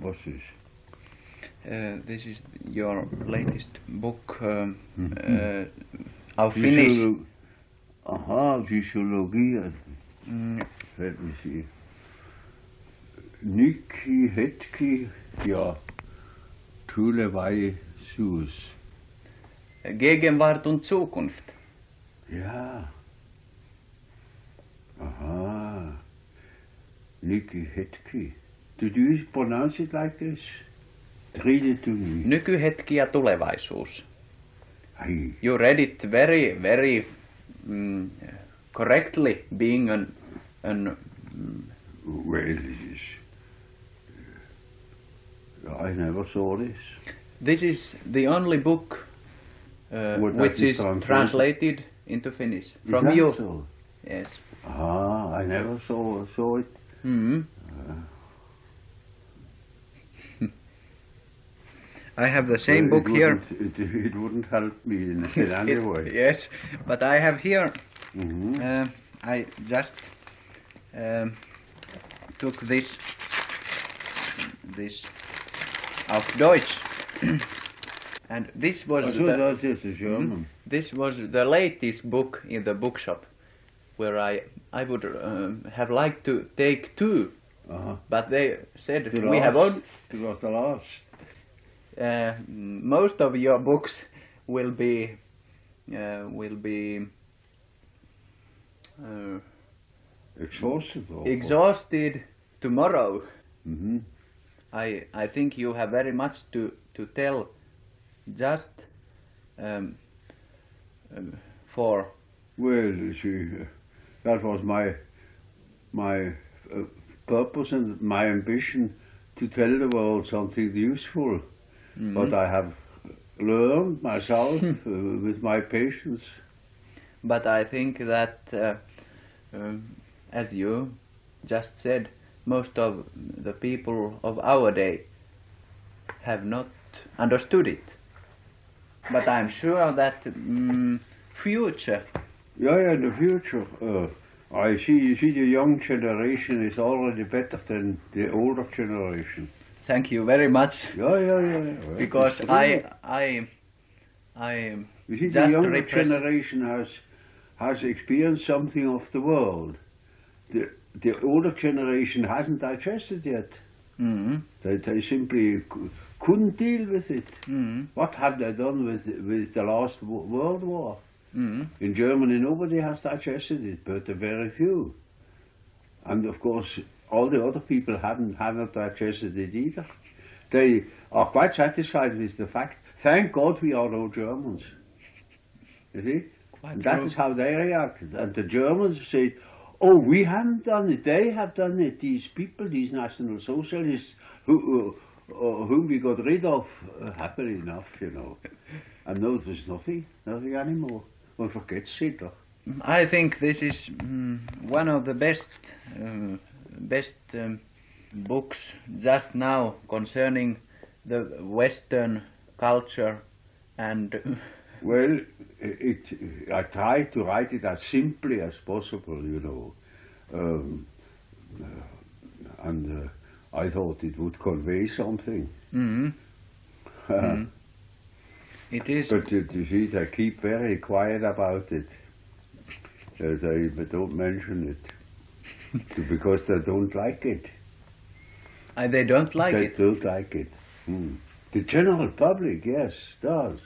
What's this? This is your latest book of Finnish. Aha, fysiologi. Let me see. Nyki, hetki ja tulevaisuus. Gegenwart und Zukunft. Ja. Aha. Nyki, hetki. Did you pronounce it like this? Read it to me. Nykyhetki ja tulevaisuus. Aye. You read it very, very correctly, being an Well, this is... I never saw this. This is the only book which is translated into Finnish from you. So? Yes. Ah, I never saw it. Mm-hmm. I have the same book here. It wouldn't help me in any way. Yes, but I have here. I just took this auf Deutsch, and this was this was the latest book in the bookshop, where I would have liked to take two, but they said we have all. It was the last. Most of your books will be exhausted tomorrow. I think you have very much to tell, just for. Well, see, that was my purpose and my ambition, to tell the world something useful. But I have learned myself with my patience. But I think that, as you just said, most of the people of our day have not understood it. But I'm sure that future. Yeah, in the future, I see the young generation is already better than the older generation. Thank you very much. Yeah. Because I you see, just the younger generation has experienced something of the world. The older generation hasn't digested yet. They simply couldn't deal with it. What have they done with the last World War? In Germany, nobody has digested it, but very few. And of course, all the other people haven't digested it either. They are quite satisfied with the fact, thank God we are no Germans. You see? That is how they reacted. And the Germans said, oh, we haven't done it, they have done it. These people, these National Socialists, whom we got rid of, happily enough, you know. And no, there's nothing anymore. One forgets Hitler. I think this is one of the best books just now concerning the Western culture and. Well, I try to write it as simply as possible, you know, and I thought it would convey something. It is. But you see, they keep very quiet about it. They don't mention it because they don't like it. They don't like it? They don't like it. The general public, yes, does.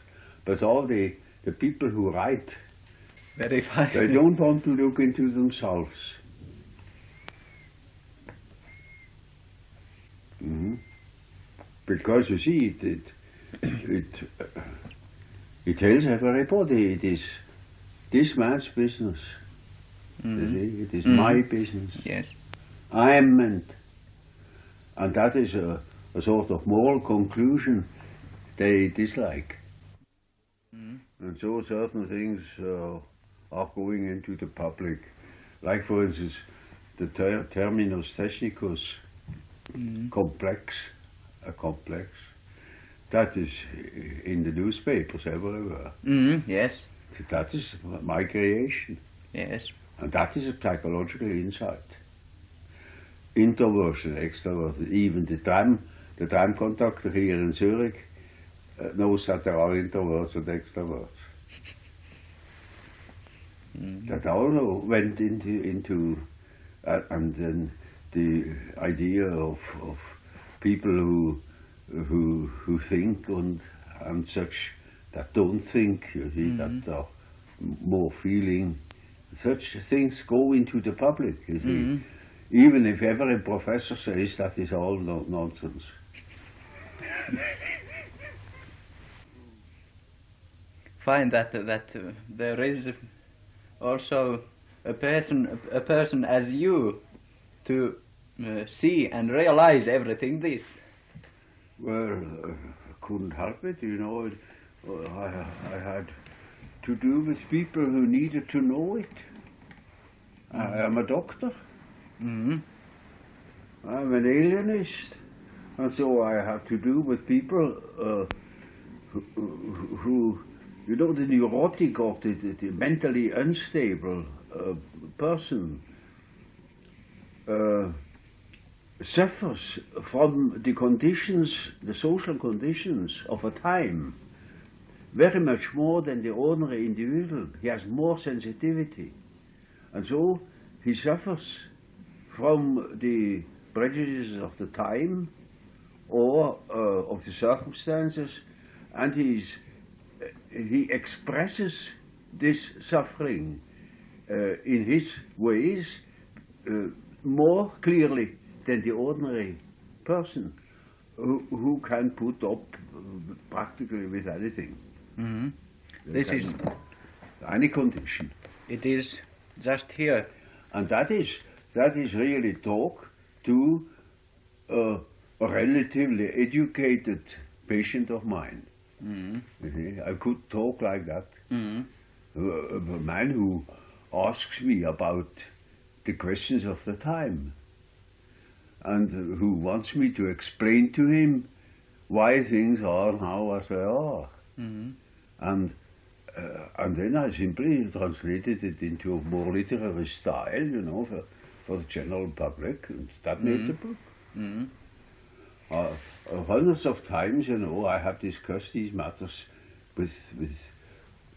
But all the people who write, very fine. They don't want to look into themselves. Because you see, it tells everybody it is this man's business. You see, it is my business. Yes. I am meant. And that is a sort of moral conclusion they dislike. And so certain things are going into the public. Like, for instance, the terminus technicus, complex. That is in the newspapers everywhere. Yes. That is my creation. Yes. And that is a psychological insight. Introversion, extroversion, even the the time conductor here in Zurich knows that there are introverts and extroverts. That also went into and then the idea of people who think and such that don't think, you see, that are more feeling. Such things go into the public, you see. Even if every professor says that is all nonsense. Find that there is also a person as you to see and realize everything this. Well, I couldn't help it, you know. I had to do with people who needed to know it. I am a doctor. I'm an alienist, and so I have to do with people who, you know, the neurotic or the mentally unstable person suffers from the conditions, the social conditions of a time, very much more than the ordinary individual. He has more sensitivity, and so he suffers from the prejudices of the time or of the circumstances, and he expresses this suffering in his ways more clearly than the ordinary person who can put up practically with anything. This is any condition. It is just here, and that is really talk to a relatively educated patient of mine. I could talk like that. A man who asks me about the questions of the time, and who wants me to explain to him why things are now as they are. And then I simply translated it into a more literary style, you know, for the general public, and that made the book. Hundreds of times, you know, I have discussed these matters with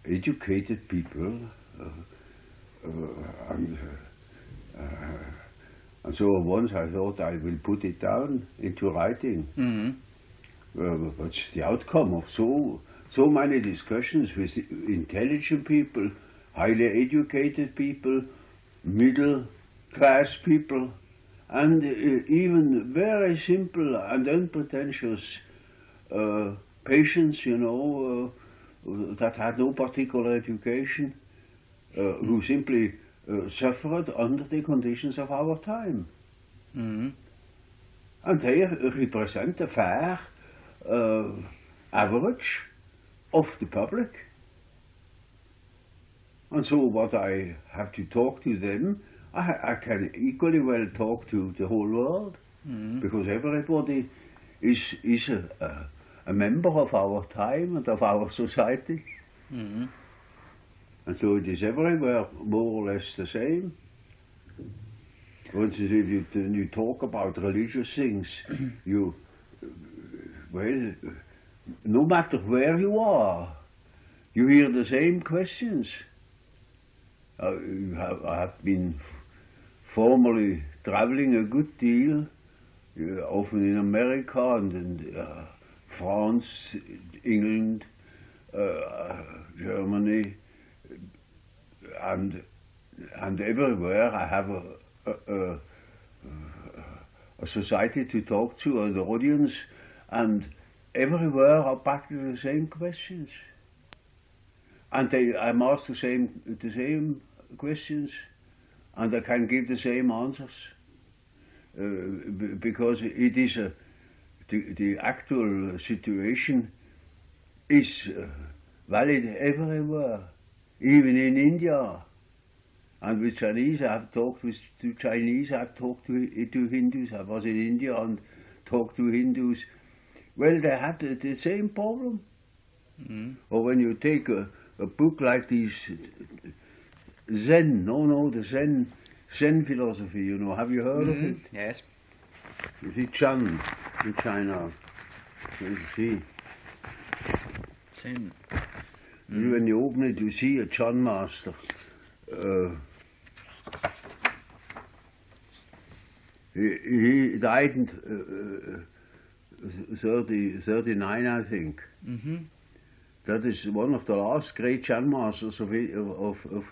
educated people, and so once I thought I will put it down into writing. But the outcome of so many discussions with intelligent people, highly educated people, middle class people, and even very simple and unpretentious patients, you know, that had no particular education, who simply suffered under the conditions of our time. And they represent a fair average of the public. And so what I have to talk to them, I can equally well talk to the whole world, because everybody is a member of our time and of our society. And so it is everywhere more or less the same. For instance, if you talk about religious things, well, no matter where you are, you hear the same questions. I have been formerly traveling a good deal, often in America and in France, England, Germany, and everywhere I have a society to talk to, an audience, and everywhere are practically the same questions. And I'm asked the same questions, and I can give the same answers, because it is the actual situation is valid everywhere, even in India. And with Chinese, I have talked to Chinese, I have talked to Hindus. I was in India and talked to Hindus. Well, they had the same problem. Or when you take a book like this, Zen, the Zen philosophy, you know, have you heard of it? Yes. You see, Jung, in China. You see. Zen. When you open it, you see a Chan master. He died in 39, I think. Mm-hmm. That is one of the last great Chan masters of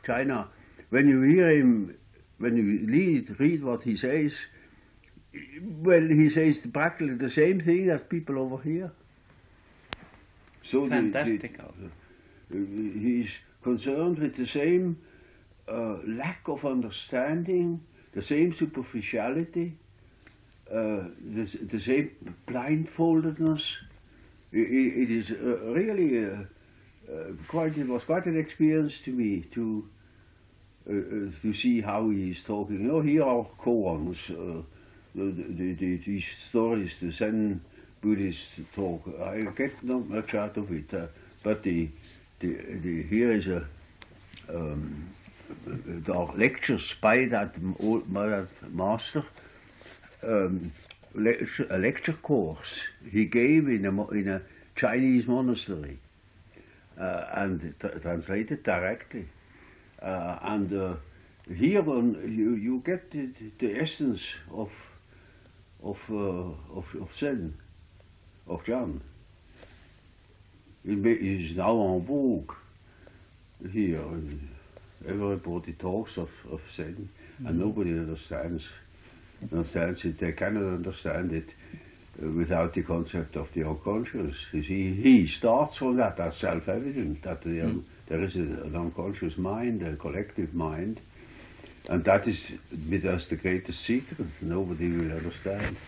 China. When you hear him, when you read what he says, well, he says practically the same thing as people over here. So fantastic. He's concerned with the same lack of understanding, the same superficiality, the same blindfoldedness. It is really it was quite an experience to me to see how he is talking. You know, here are koans, these stories, the Zen Buddhist talk. I get not much out of it, but here is the lectures by that master, a lecture course he gave in a Chinese monastery, and translated directly. And here you get the essence of Zen, of Jung. It is now en vogue here. Everybody talks of Zen, and nobody understands it. They cannot understand it without the concept of the unconscious. You see, he starts from that as self-evident, that there is an unconscious mind, a collective mind, and that is with us the greatest secret. Nobody will understand,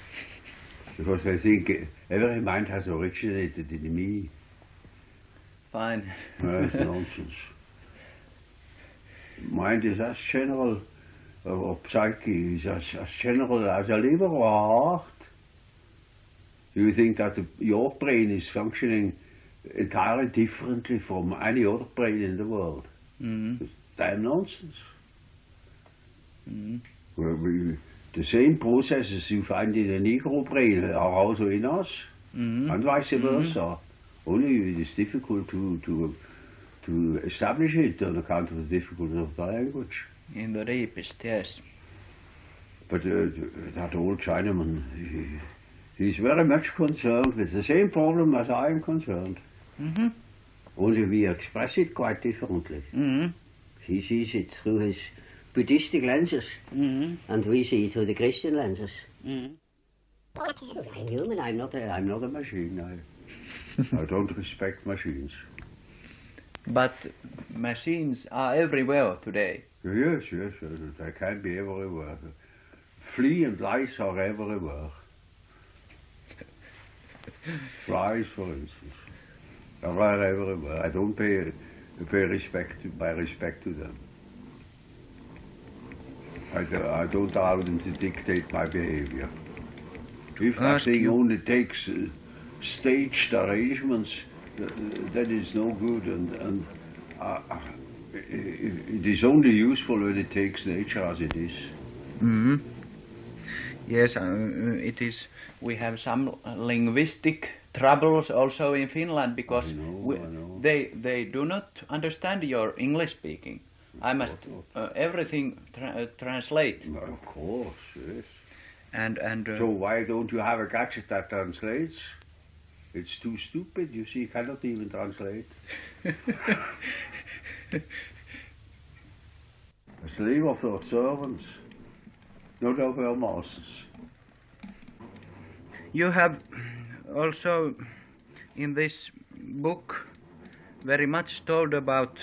because I think every mind has originated in me. Fine. That's nonsense. Mind is as general, or psyche is as general as a liver or a heart. You think that your brain is functioning entirely differently from any other brain in the world. Mm-hmm. It's damn nonsense. Mm-hmm. The same processes you find in a Negro brain are also in us, and vice versa. Only it is difficult to establish it on account of the difficulty of the language. In the deepest, yes. But that old Chinaman, he's very much concerned with the same problem as I am concerned. Mm-hmm. Only we express it quite differently. Mm-hmm. He sees it through his Buddhistic lenses, and we see it through the Christian lenses. I'm human. I'm not a machine. I don't respect machines. But machines are everywhere today. Yes, they can be everywhere. Flea and lice are everywhere. Flies, for instance, are everywhere. I don't pay respect to them. I don't allow them to dictate my behavior. If that thing only takes staged arrangements, that is no good, and it is only useful when it takes nature as it is. Mm-hmm. Yes, it is. We have some linguistic troubles also in Finland because I know. they do not understand your English speaking. I must everything translate. Of course, yes. And so why don't you have a gadget that translates? It's too stupid. You see, cannot even translate. A slave of their servants, not of their masters. You have also in this book very much told about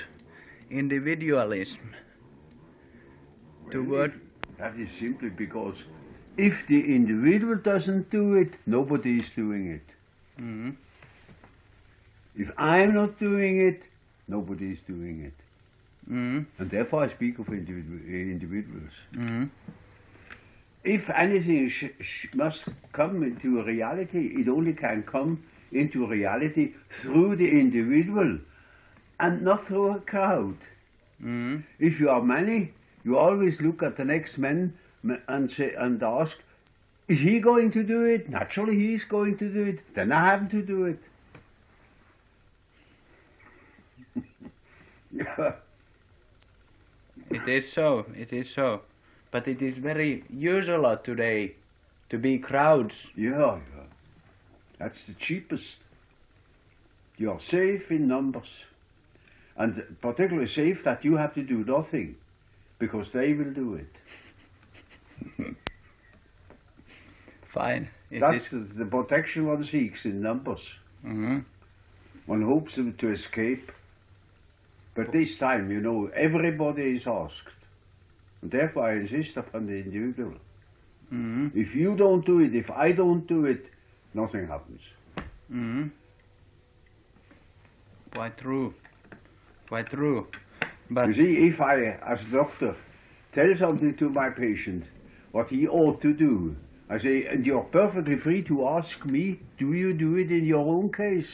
individualism. Really? That is simply because if the individual doesn't do it, nobody is doing it. Mm-hmm. If I'm not doing it, nobody is doing it. Mm-hmm. And therefore I speak of individuals. Mm-hmm. If anything must come into reality, it only can come into reality through the individual and not through a crowd. Mm-hmm. If you are many, you always look at the next man and say and ask, Is he going to do it? Naturally he's going to do it. Then I have to do it. Yeah. It is so. But it is very usual today to be crowds. Yeah. That's the cheapest. You're safe in numbers. And particularly safe that you have to do nothing, because they will do it. Fine. That's the protection one seeks in numbers. Mm-hmm. One hopes to escape. But this time, everybody is asked. And therefore I insist upon the individual. Mm-hmm. If you don't do it, if I don't do it, nothing happens. Mm-hmm. Quite true. But you see, if I, as a doctor, tell something to my patient, what he ought to do, I say, and you're perfectly free to ask me, do you do it in your own case?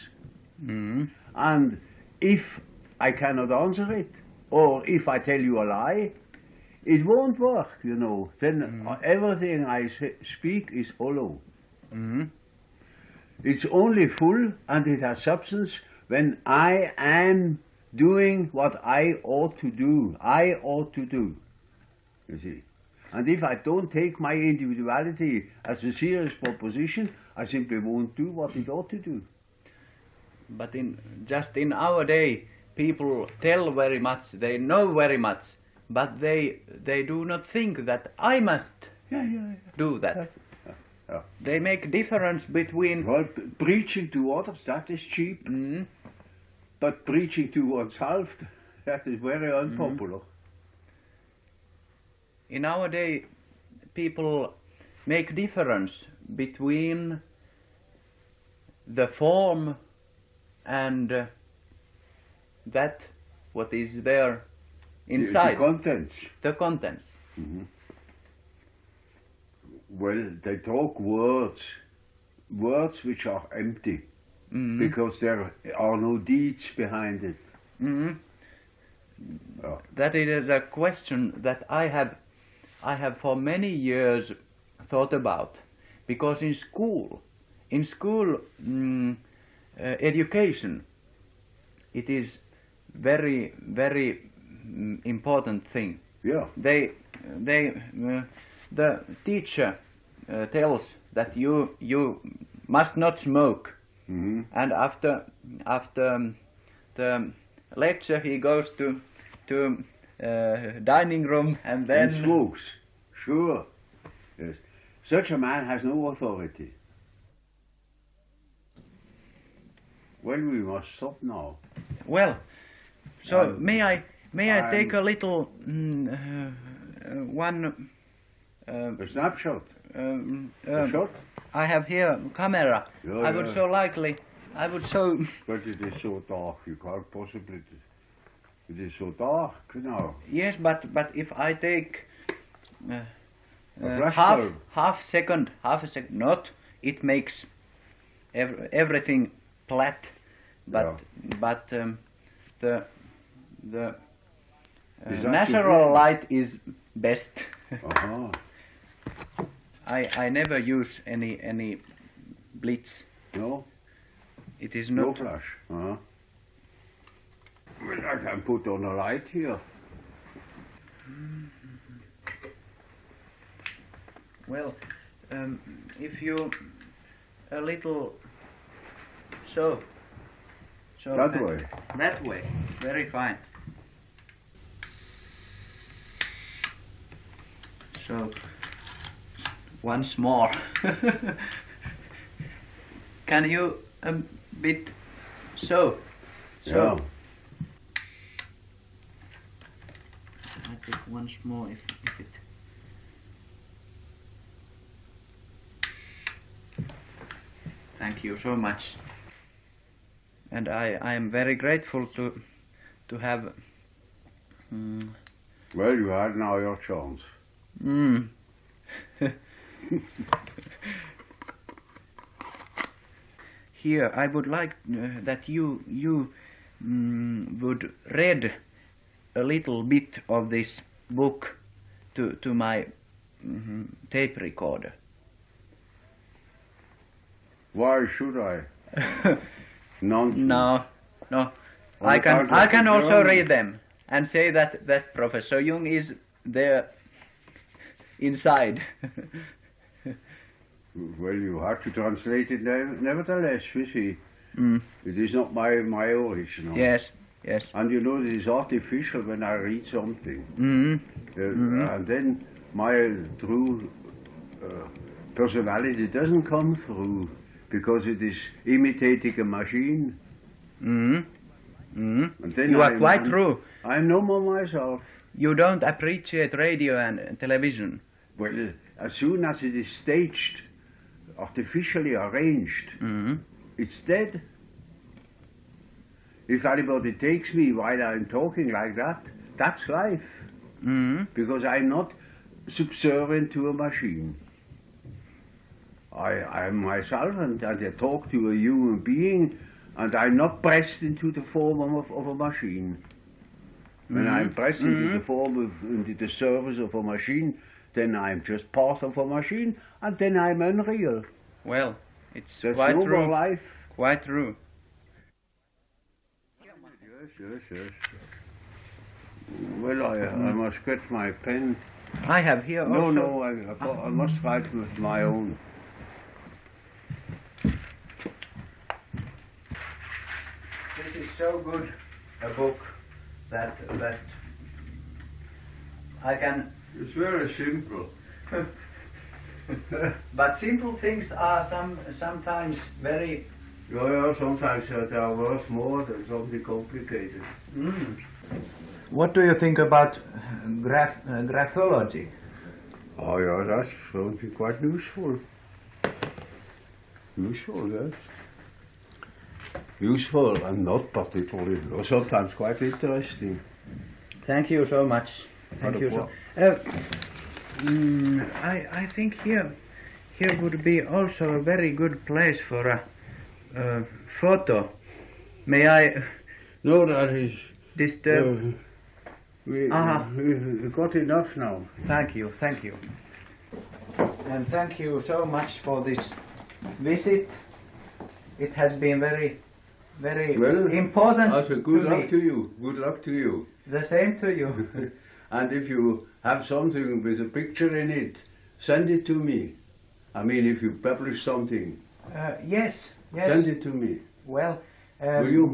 mm-hmm. And if I cannot answer it, or if I tell you a lie, it won't work, Then everything I speak is hollow. Mm-hmm. It's only full and it has substance when I am doing what I ought to do. You see. And if I don't take my individuality as a serious proposition, I simply won't do what it ought to do. But in our day, people tell very much, they know very much, but they do not think that I must do that. Yeah. They make difference between... Well, preaching to others, that is cheap. Mm-hmm. But preaching to oneself, that is very unpopular. In our day, people make difference between the form and that what is there inside. The contents. Mm-hmm. Well, they talk words which are empty, because there are no deeds behind it. Mm-hmm. Oh. That is a question that I have for many years thought about, because in school, education, it is very, very important thing. Yeah. The teacher tells that you must not smoke, and after the lecture he goes to dining room and then smokes. Sure. Yes. Such a man has no authority. Well, we must stop now. Well, so may I take a little one. A snapshot. A shot. I have here camera. Yeah, I would so likely. I would so. But it is so dark. You can't possibly. It is so dark now. Yes, but if I take half a second, not it makes everything flat. But the natural light is best. Uh-huh. I never use any blitz. No. It is not. No flash. Uh-huh. Well, I can put on a light here. Well, if you a little so that way, very fine. So once more, can you a bit so? Yeah. I think once more if it. Thank you so much. And I am very grateful to have. Well, you had now your chance. Here, I would like that you would read a little bit of this book to my tape recorder. Why should I? Nonsense. No, no. Well, I can also German. read them and say that Professor Jung is there inside. Well, you have to translate it nevertheless, you see. It is not my original. Yes, yes. And you know, this is artificial when I read something. And then my true personality doesn't come through because it is imitating a machine. And then You are quite true. I'm no more myself. You don't appreciate radio and television. Well, as soon as it is staged, artificially arranged, it's dead. If anybody takes me while I'm talking like that, that's life. Because I'm not subservient to a machine. I'm myself, and I talk to a human being, and I'm not pressed into the form of a machine. When I'm pressed into the form into the service of a machine, then I'm just part of a machine, and then I'm unreal. Well, it's There's quite no true. more life. Quite true. Yes. Well, I must get my pen. I have here also. No, I must write with my own. This is so good a book that I can. It's very simple. But simple things are sometimes very. Yeah, sometimes they are worth more than something complicated. What do you think about graphology? Oh yeah, that's something quite useful. Useful, yes. Useful and not particularly, or sometimes quite interesting. Thank you so much. Thank you so. I think here would be also a very good place for a photo. May I No, that is. disturb? We got enough now. Thank you. And thank you so much for this visit. It has been very Well, important Also, to good luck me. to you. Good luck to you. The same to you. And if you have something with a picture in it, send it to me. I mean, if you publish something, Yes. send it to me. Well, Will you?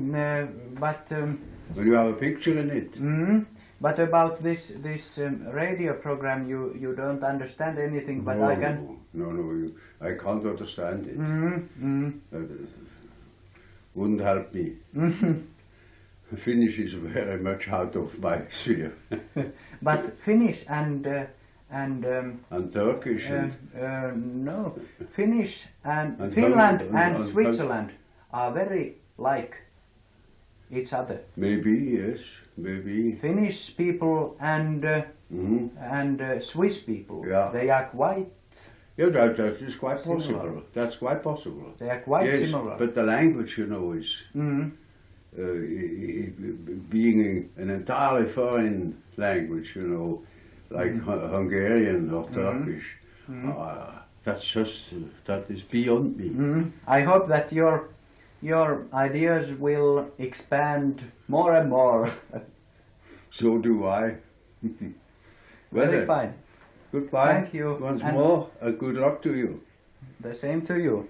but Will you have a picture in it? but about this radio program, you don't understand anything. But I can. No, I can't understand it. That wouldn't help me. Finnish is very much out of my sphere. But Finnish and And Turkish. no, Finnish and And Finland Hungary, and and Switzerland are very like each other. Maybe, yes, maybe. Finnish people and Swiss people, Yeah. they are quite. Yeah, that is quite Similar. possible. That's quite possible. They are quite Yes, similar. but the language, you know, is being an entirely foreign language, you know, like Hungarian or Turkish. That is beyond me. I hope that your ideas will expand more and more. So do I. Very fine. Goodbye. Thank you. Once And more, good luck to you. the same to you.